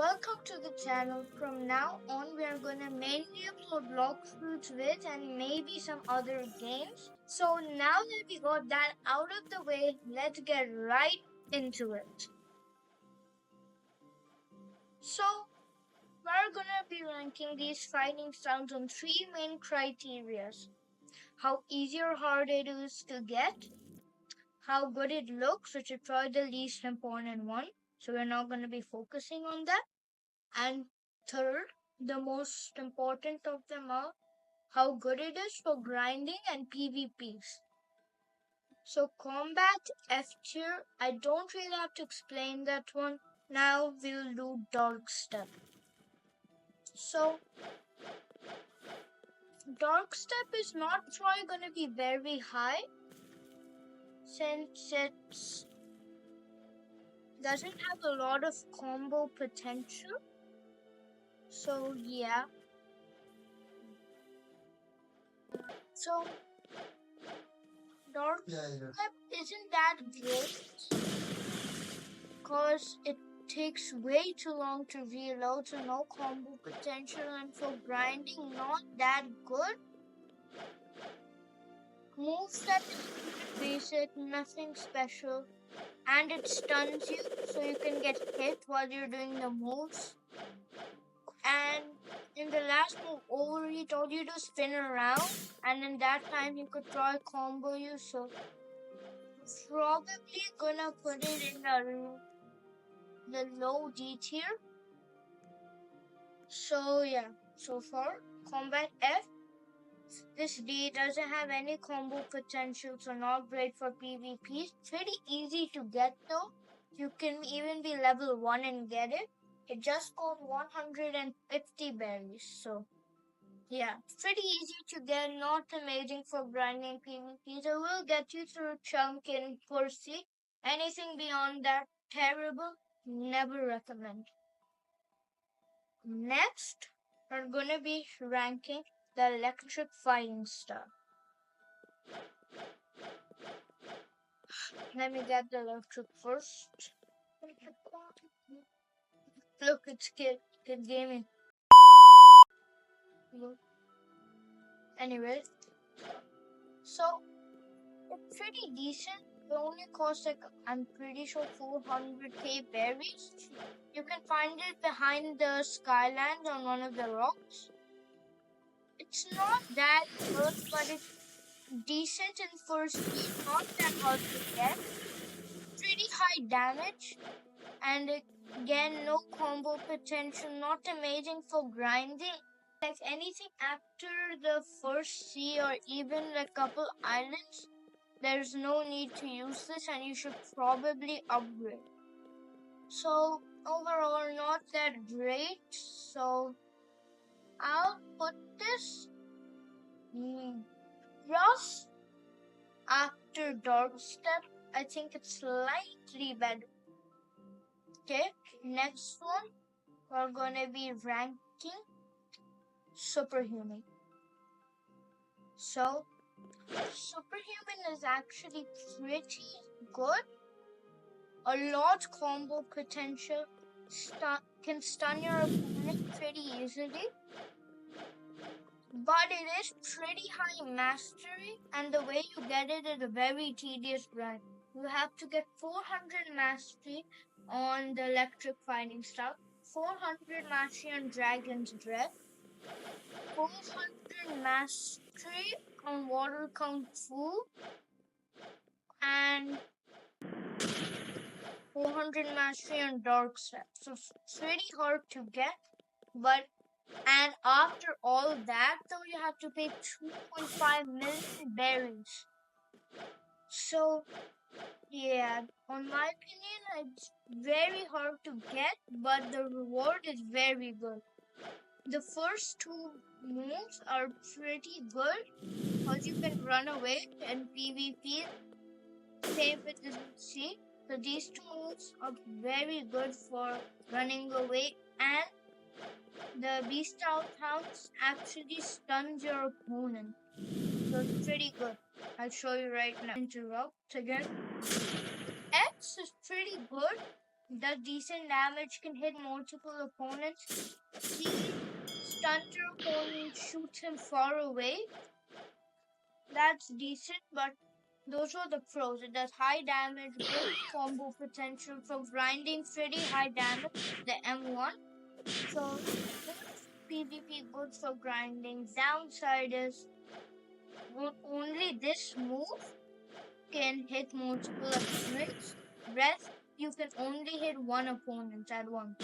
welcome to the channel. From now on, we are gonna mainly upload Bloxfruits with and maybe some other games. So now that we got that out of the way, let's get right into it. So we're gonna be ranking these fighting styles on three main criteria: how easy or hard it is to get, how good it looks, which is probably the least important one, so we're not going to be focusing on that, and third, the most important of them all, how good it is for grinding and PvPs. So combat F tier, I don't really have to explain that one. Now we'll do Dark Step. So Dark Step is not probably going to be very high since it doesn't have a lot of combo potential. So yeah. So Dark Step isn't that great because it takes way too long to reload, so no combo potential, and for grinding not that good. Moveset is basic, nothing special, and it stuns you so you can get hit while you're doing the moves. And in the last move over, he told you to spin around, and in that time you could try combo you, so probably gonna put it in the low D tier. So yeah, so far combat F. This D doesn't have any combo potential, so not great for PvP. Pretty easy to get though. You can even be level 1 and get it. It just got 150 berries, so yeah, pretty easy to get, not amazing for grinding PvP. It will get you through chunk in Percy. Anything beyond that, terrible, never recommend. Next, we're gonna be ranking the electric fighting style. Let me get the electric first. Look, it's Kid Gaming. Look. Anyway, so it's pretty decent. It only costs like, I'm pretty sure 400k berries. You can find it behind the Skylands on one of the rocks. It's not that good, but it's decent in first speed, not that hard to get. Pretty high damage, and again, no combo potential, not amazing for grinding. Like anything after the first sea or even a couple islands, there's no need to use this, and you should probably upgrade. So overall, not that great. So I'll put this just after Dark Step. I think it's slightly better. Okay, next one we're gonna be ranking Superhuman. So Superhuman is actually pretty good. A lot combo potential, can stun your opponent pretty easily. But it is pretty high mastery, and the way you get it is a very tedious grind. You have to get 400 mastery on the electric fighting style, 400 mastery on Dragon's Dread, 400 mastery on Water Kung Fu, and 400 mastery on Dark Step. So it's pretty hard to get, and after all that though, you have to pay 2.5 million berries. So yeah, on my opinion, it's very hard to get, but the reward is very good. The first two moves are pretty good because you can run away and PvP. Same with the C. So these two moves are very good for running away, and the Beast Outhouse actually stuns your opponent. So it's pretty good. I'll show you right now. Interrupt again. X is pretty good does decent damage, can hit multiple opponents. The stunter opponent shoots him far away. That's decent, but those are the pros. It does high damage, good combo potential for grinding, pretty high damage, the M1. So, PvP good for grinding. Downside is only this move can hit multiple opponents. Rest, you can only hit one opponent at once.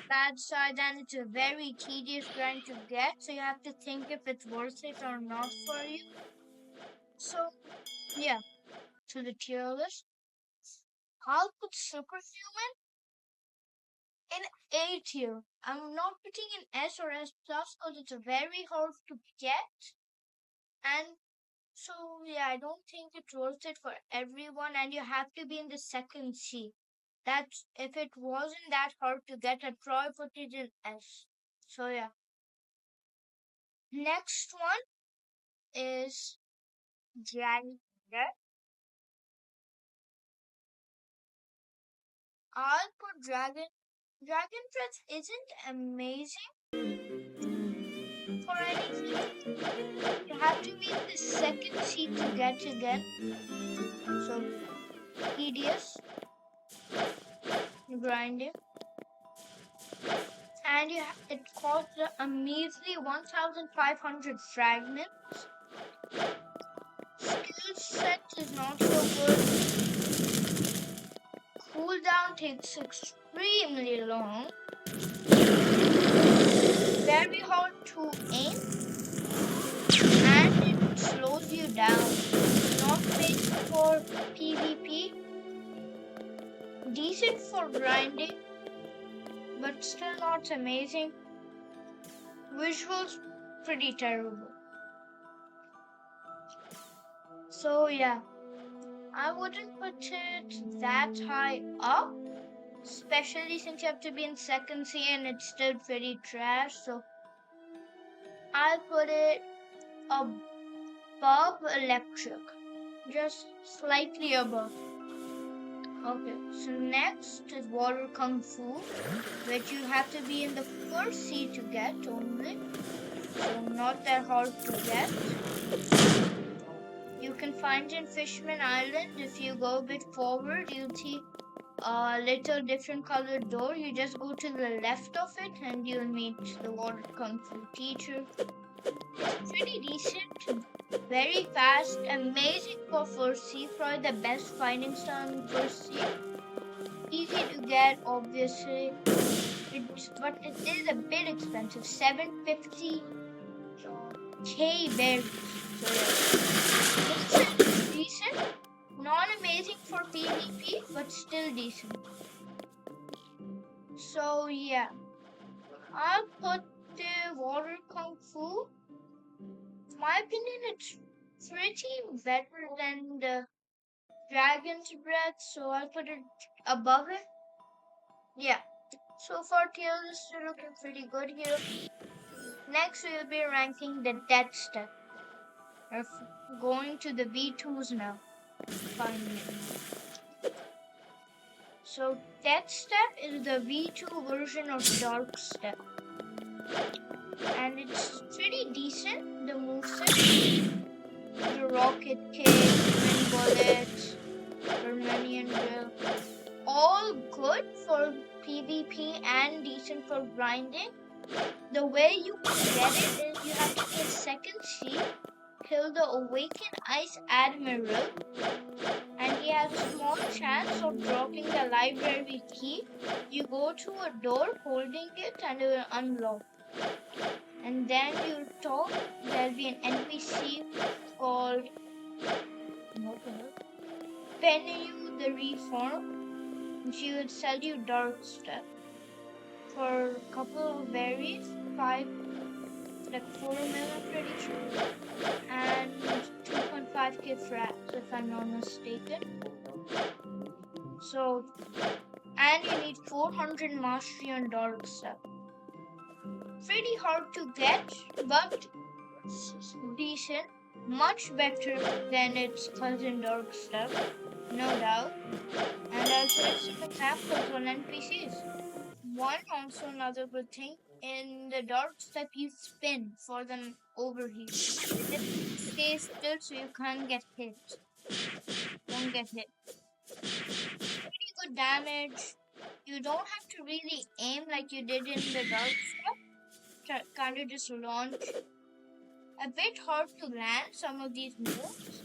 Bad side, and it's a very tedious grind to get, so you have to think if it's worth it or not for you. So, yeah, to the tier list. I'll put Superhuman in A tier. I'm not putting in S or S plus because it's very hard to get. And so, yeah, I don't think it's worth it for everyone, and you have to be in the second C. That's if it wasn't that hard to get, I'd probably put it in S. So, yeah. Next one is Dragon Breath. I'll put Dragon Breath isn't amazing for anything. You have to be in the second seat to get again. So, tedious, grinding. And it costs a measly 1,500 fragments. Skill set is not so good. Cooldown takes extremely long. Very hard to aim. And it slows you down. Not made for PvP. Decent for grinding, but still not amazing. Visuals pretty terrible. So yeah, I wouldn't put it that high up, especially since you have to be in second C and it's still pretty trash. So I'll put it above electric, just slightly above. Okay, so next is Water Kung Fu, which you have to be in the first C to get only, so not that hard to get. You can find in Fishman Island. If you go a bit forward, you'll see a little different colored door. You just go to the left of it and you'll meet the Water Kung Fu teacher. It's pretty decent, very fast, amazing for first C, probably the best fighting style in first C. Easy to get, obviously, but it is a bit expensive, 750k berries. So it's decent, not amazing for PvP, but still decent. So yeah, I'll put the Water Kung Fu. In my opinion, it's pretty better than the Dragon's Breath, so I'll put it above it. Yeah, so far tier list is looking pretty good here. Next, we'll be ranking the Death Step. We're going to the V2s now, finally. So, Death Step is the V2 version of Dark Step. And it's pretty decent, the moveset. The Rocket Kick, Wind Bullet, Vermilion Drill. All good for PvP and decent for grinding. The way you get it is you have to get second C, kill the Awakened Ice Admiral, and he has a small chance of dropping the library key. You go to a door holding it and it will unlock. And then you talk, there'll be an NPC called Penny the Reform, and she would sell you Dark Step for a couple of berries, 4 mil, I'm pretty sure, and 2.5k frats if I'm not mistaken. So, and you need 400 mastery on Dark Step. Pretty hard to get, but decent. Much better than its cousin Dark Step. no doubt. And I'll show you some examples on NPCs. One also another good thing in the darts that you spin for them overheat. They just stay still so you can't get hit. Don't get hit. Pretty good damage. You don't have to really aim like you did in the dart stuff. Kind of just launch. A bit hard to land some of these moves,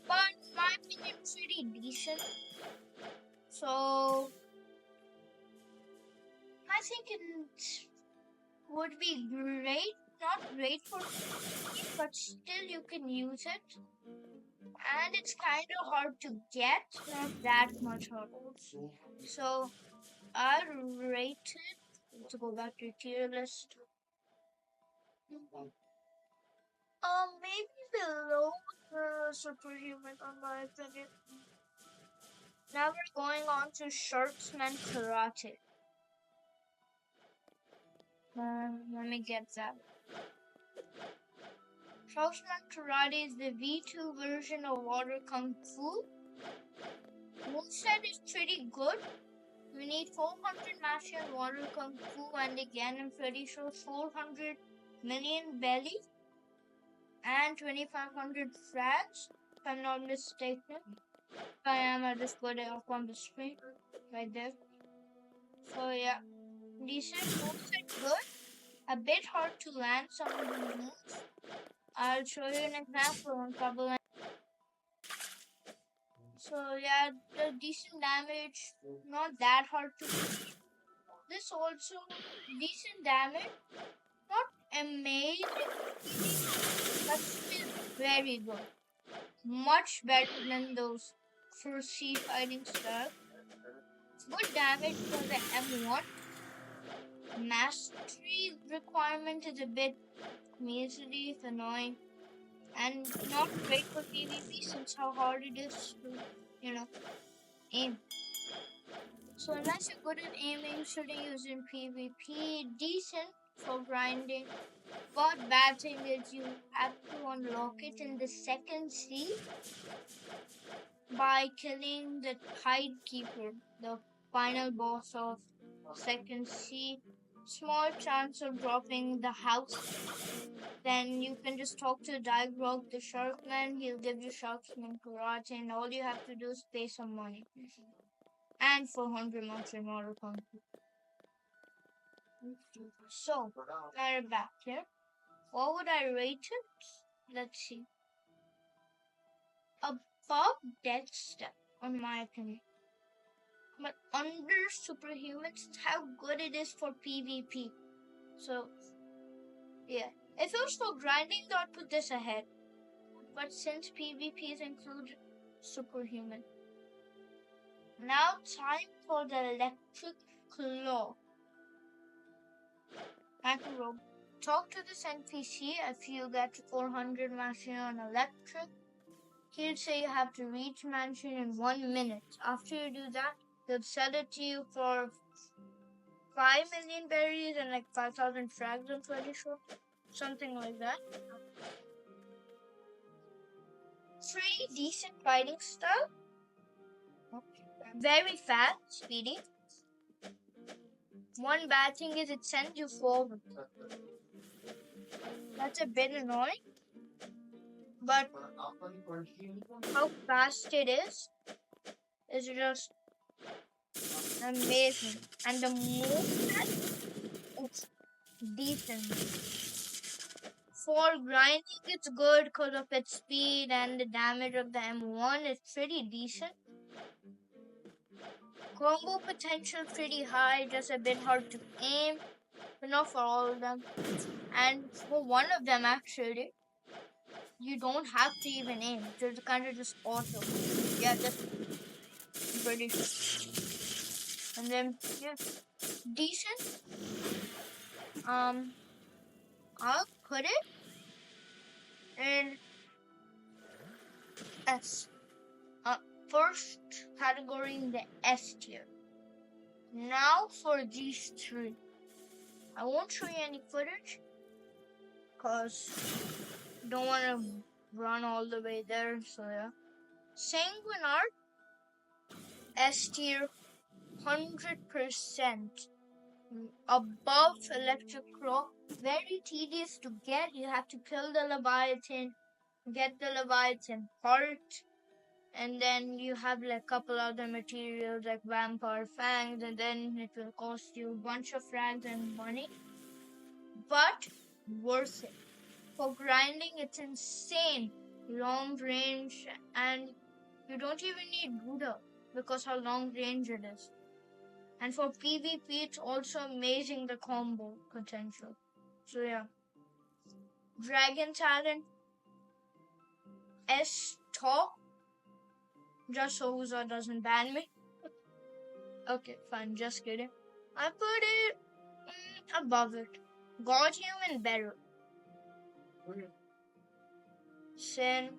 but in my opinion, pretty decent. So I think it would be great. Not great for me, but still you can use it. And it's kind of hard to get, not that much hard. So I rate it. Let's go back to tier list. Maybe below the superhuman on my opinion. Now we're going on to Sharksman Karate. Let me get that. Sharksman Karate is the V2 version of Water Kung Fu. Moveset is pretty good. We need 400 mastery in Water Kung Fu, and again I'm pretty sure 400 million belly and 2500 frags, if I'm not mistaken. If I am, I'll just put it up on the screen right there. So yeah, decent moveset, good. A bit hard to land some of the moves. I'll show you an example on Trouble. So yeah, the decent damage, not that hard to beat. This also decent damage, not amazing, but still very good. Much better than those first sea fighting stuff. Good damage for the M1. Mastery requirement is a bit measly, it's annoying, and not great for PvP since how hard it is to, aim. So unless you're good at aiming, shouldn't use in PvP. Decent for grinding. But bad thing is you have to unlock it in the second sea by killing the Tidekeeper, the final boss of second sea. Small chance of dropping the house. Then you can just talk to Digrog, the Sharkman. He'll give you Sharkman Karate, and all you have to do is pay some money. And 400 months in Water Kung Fu. So, we're back here. What would I rate it? Let's see. Above Death Step, in my opinion. But under Superhumans, how good it is for PvP. So, yeah. If it was for grinding, I'd put this ahead. But since PvP is included, Superhuman. Now time for the Electric Claw. Hacker, talk to this NPC if you get 400 mastery on Electric. He'll say you have to reach mansion in 1 minute. After you do that, they'll sell it to you for 5 million berries and like 5,000 frags, I'm pretty sure. Something like that. Pretty decent fighting style. Very fast, speedy. One bad thing is it sends you forward. That's a bit annoying. But how fast it is just amazing. And the movement, it's decent. For grinding, it's good because of its speed and the damage of the M1 is pretty decent. Combo potential pretty high, just a bit hard to aim, but not for all of them. And for one of them, actually, you don't have to even aim. It's kind of just auto. Yeah, that's pretty sure. And then, yeah, decent. I'll put it in S. First category in the S tier. Now for these three. I won't show you any footage because I don't want to run all the way there, so yeah. Sanguine art, S tier, 100%. Above electric crow, very tedious to get. You have to kill the Leviathan, get the Leviathan heart, and then you have like couple other materials like vampire fangs, and then it will cost you a bunch of frags and money, but worth it. For grinding, it's insane. Long range, and you don't even need Buddha because how long range it is. And for PvP, it's also amazing the combo potential. So yeah. Dragon Talent S top. Just so Uza doesn't ban me. Okay, fine, just kidding. I put it above it. God Human better. Sin.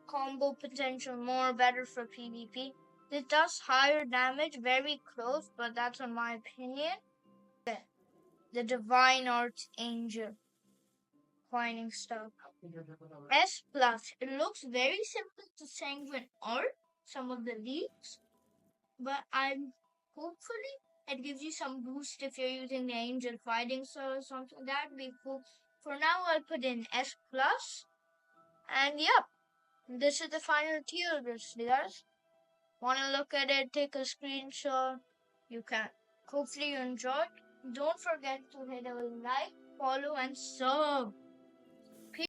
Combo potential more better for PvP. It does higher damage, very close, but that's on my opinion. The Divine Arts Angel. Coining stuff. S plus. It looks very simple to Sanguine Art, some of the leaves, but I'm hopefully it gives you some boost if you're using the Angel Fighting Sword or something. That'd be cool. For now, I'll put in S plus, and yep, this is the final tier list, guys. Wanna look at it? Take a screenshot. You can. Hopefully you enjoyed. Don't forget to hit a like, follow, and sub.